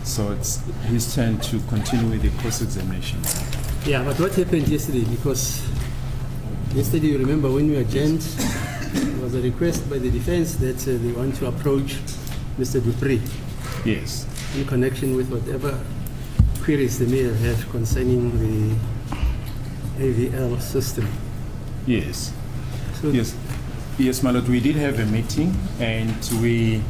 So it's his turn to continue with the cross-examination. Yeah, but what happened yesterday? Because yesterday, you remember when we adjourned, there was a request by the defense that they want to approach Mr. Dupree. Yes. In connection with whatever queries they may have had concerning the AVL system. Yes. So Yes, my lord, we did have a meeting and we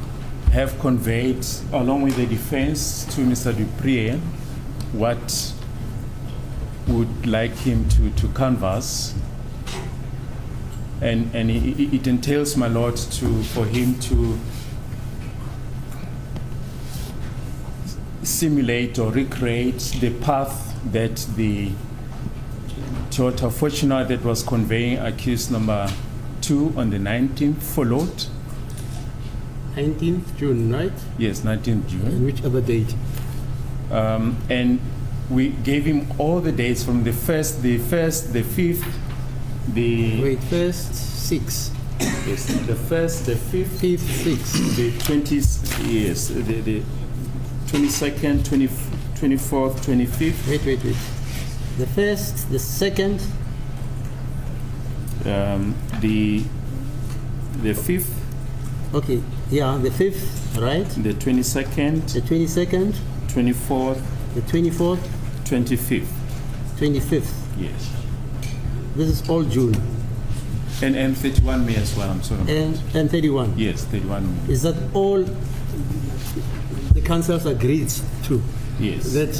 have conveyed, along with the defense, to Mr. Dupree what would like him to canvass. And it entails, my lord, for him to simulate or recreate the path that the Toyota Fortuner that was conveying accused number 2 on the 19th followed. 19th June, right? Yes, 19th June. And which other date? And we gave him all the dates from the 1st, the 5th, the... Wait, 1st, 6. Yes, the 1st, the 5th, 6. the 20th, yes, the 22nd, 24th, 25th. Wait. The 1st, the 2nd. The 5th. Okay, yeah, the 5th, right? The 22nd. The 22nd. 24th. The 24th. 25th. 25th. Yes. This is all June. And 31 May as well, I'm sorry. And 31. Yes, 31 May. Is that all the councils agreed to? Yes. That.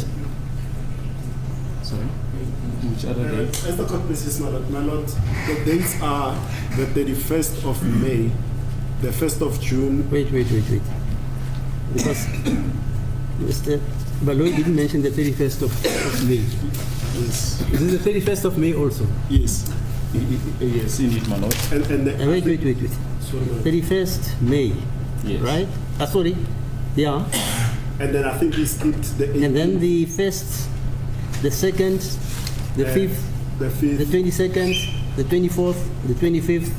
Sorry? Which other date? As the court pleases, my lord, the dates are the 31st of May, the 1st of June. Wait. Because Mr. Baloyi didn't mention the 31st of May. Yes. Is it the 31st of May also? Yes. Yes, indeed, my lord. Wait. Sorry, 31st May, Yes. right? Sorry. Yeah. And then I think he skipped the 18th. And then the 1st, the 2nd, the 5th, the 5th. the 22nd, the 24th, the 25th,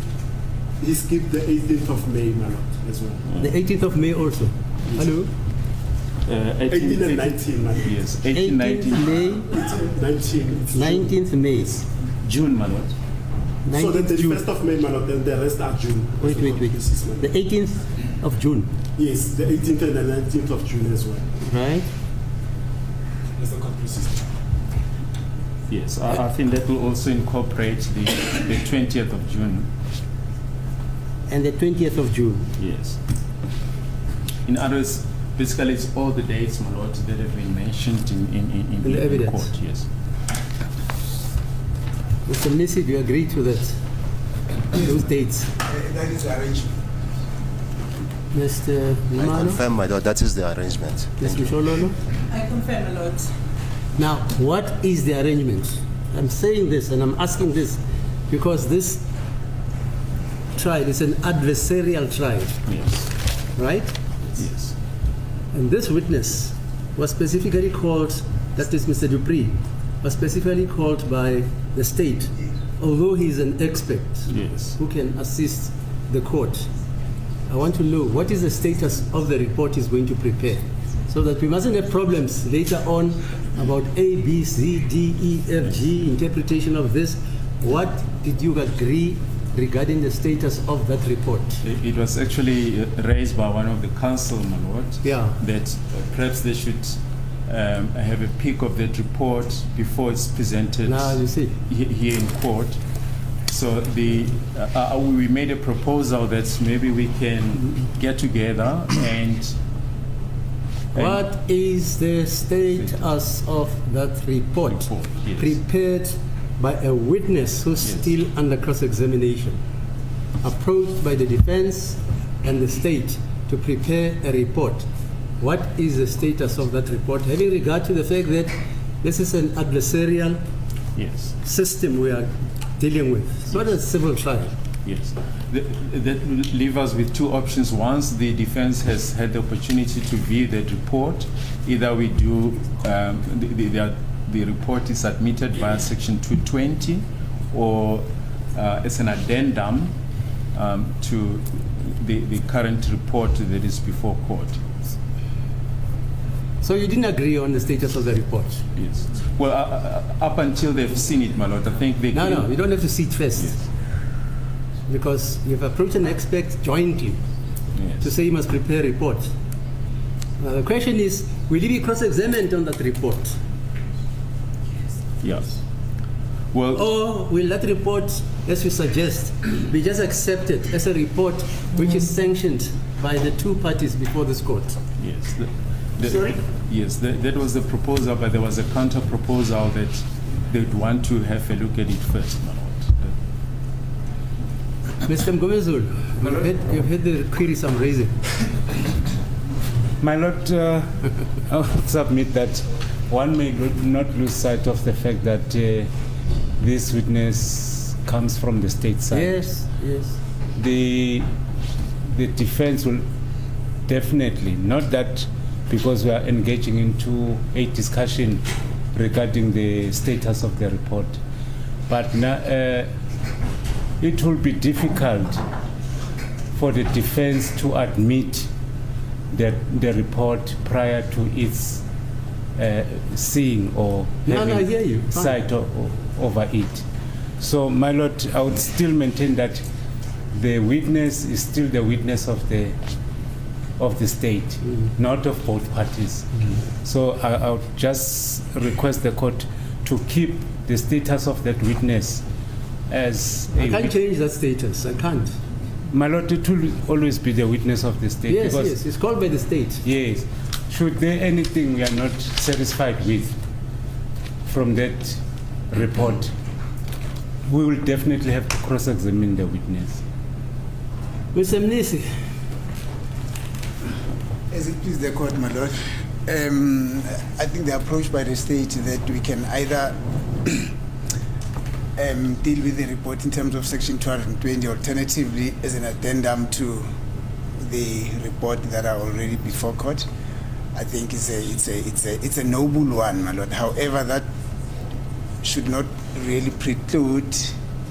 He skipped the 18th of May, my lord, as well. the 18th of May also. Yes. Hello? 18 and 19, my lord. Yes, 18, 19. May, 19. 19th May. June, my lord. So the 19th June. 31st of May, my lord, and the rest are June. Wait. As the court pleases, my lord. The 18th of June, Yes, the 18th and the 19th of June as well. right? As the court pleases. Yes, I think that will also incorporate the 20th of June. And the 20th of June. Yes. In other words, basically it's all the dates, my lord, that have been mentioned in the evidence. court. Yes. Mr. Nisi, do you agree to that? Those dates? That is the arrangement. Mr. I Mimano? confirm, my lord, that is the arrangement. Ms. Thank you. Mishololo? I confirm, my lord. Now, what is the arrangement? I'm saying this and I'm asking this because this trial is an adversarial trial, Yes. right? Yes. And this witness was specifically called, that is Mr. Dupree, was specifically called by the state, although he's an expert Yes. who can assist the court. I want to know what is the status of the report he's going to prepare, so that we mustn't have problems later on about A, B, C, D, E, F, G, interpretation of this. What did you agree regarding the status of that report? It was actually raised by one of the counsel, my lord, Yeah. that perhaps they should have a peek of that report before it's presented Now you see. here in court. So we made a proposal that maybe we can get together and What is the status of that report? Yes. Prepared by a witness who's Yes. still under cross-examination, approached by the defense and the state to prepare a report. What is the status of that report, having regard to the fact that this is an adversarial Yes. system we are dealing with? It's not a civil trial. Yes. That will leave us with two options. Once the defense has had the opportunity to view that report, either we do, the report is submitted via section 220 or as an addendum to the current report that is before court. So you didn't agree on the status of the report? Yes. Well, up until they've seen it, my lord, I think they... No, you don't have to see it first. Yes. Because you've approached an expert jointly Yes. to say you must prepare a report. The question is, will you be cross-examined on that report? Yes. Well, Or will that report, as you suggest, be just accepted as a report which is sanctioned by the two parties before this court? yes. Sorry? Yes, that was the proposal, but there was a counter proposal that they'd want to have a look at it first, my lord. Mr. Mgomezulu, you've heard the queries I'm raising. My Lord, I would submit that one may not lose sight of the fact that this witness comes from the state side. Yes. The defense will definitely, not that because we are engaging into a discussion regarding the status of the report, but it will be difficult for the defense to admit that the report prior to its seeing or I hear you. having Fine. sight over it. So, my Lord, I would still maintain that the witness is still the witness of the state, not of both parties. So I would just request the court to keep the status of that witness as I can't change that status. I can't. My Lord, it will always be the witness of the state. Yes, because, it's called by the state. Yes. Should there anything we are not satisfied with from that report, we will definitely have to cross-examine the witness. Mr. Mnisi, As it pleases the court, my lord, I think the approach by the state that we can either deal with the report in terms of Section 220, alternatively as an addendum to the report that are already before court. I think it's a noble one, my lord. However, that should not really preclude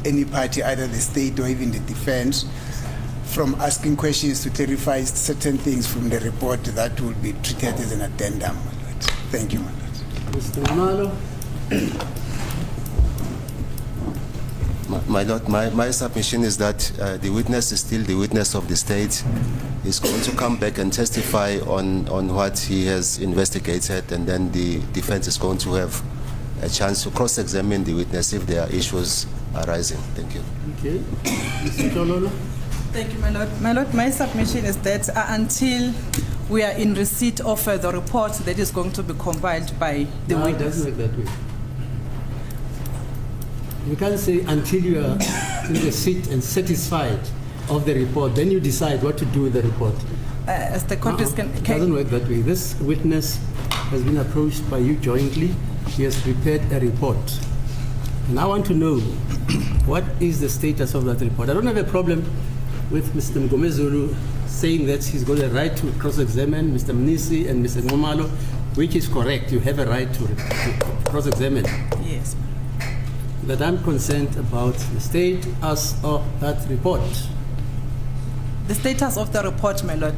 any party, either the state or even the defense, from asking questions to clarify certain things from the report that will be treated as an addendum, my lord. Thank you, my lord. Mr. Nalo. My Lord, my submission is that the witness is still the witness of the state. He's going to come back and testify on what he has investigated, and then the defense is going to have a chance to cross-examine the witness if there are issues arising. Thank you. Okay. Mr. Tololo. Thank you, my lord. My lord, my submission is that until we are in receipt of the report that is going to be compiled by the No, it witness. doesn't work that way. You can't say until you are in the seat and satisfied of the report, then you decide what to do with the report. As the court is It doesn't work that way. This witness has been approached by you jointly. He has prepared a report. And I want to know what is the status of that report. I don't have a problem with Mr. Mgomezulu saying that he's got a right to cross-examine Mr. Mnisi and Mr. Ngomalo, which is correct. You have a right to cross-examine. Yes. But I'm concerned about the status of that report. The status of the report, my lord.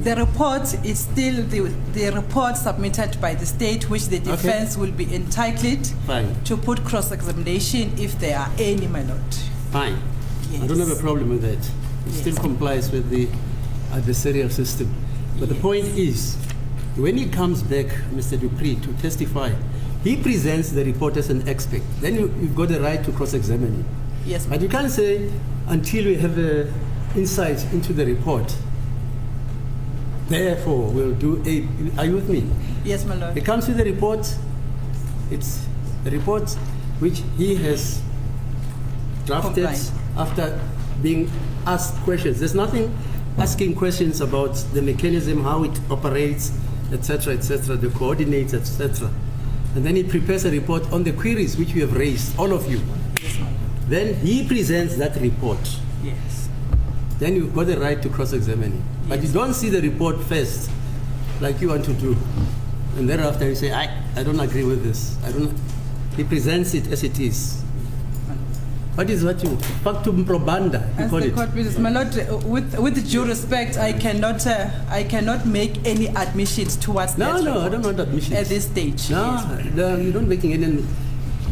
The report is still the report submitted by the state, which the defense will be entitled Fine. to put cross-examination if there are any, my lord. Fine. Yes. I don't have a problem with that. It still complies with the adversarial system. But the point is, when he comes back, Mr. Dupree, to testify, he presents the report as an expert. Then you've got the right to cross-examine him. Yes, But you can't say, until we have insight into the report, therefore we'll do a... Are you with me? yes, my lord. It comes with the report. It's a report which he has drafted Compliant. after being asked questions. There's nothing asking questions about the mechanism, how it operates, etc., the coordinates, etc. And then he prepares a report on the queries which we have raised, all of you. Yes, my lord. Then he presents that report. Yes. Then you've got the right to cross-examine him. But you Yes. don't see the report first, like you want to do. And thereafter you say, I don't agree with this. He presents it as it is. What is what you factum probanda? You As call the it. court pleases, my lord, with due respect, I cannot make any admissions towards No, that no, I report don't want admissions. at this stage. No, you don't making any.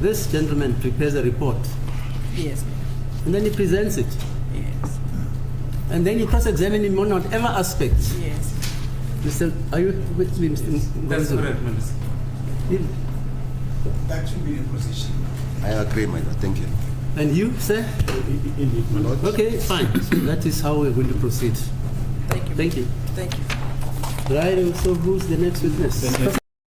This gentleman prepares a report, Yes. and then he presents it, Yes. and then you cross-examine him on whatever aspects. Yes. Mr. Are you with me, Mr. That's Ngobufakazi? correct, Minister. That should be the position. I agree, my lord. Thank you. And you, sir? Indeed, my lord. Okay, fine. So that is how we're going to proceed. Thank you. Thank you. Thank you. Right, so who's the next witness?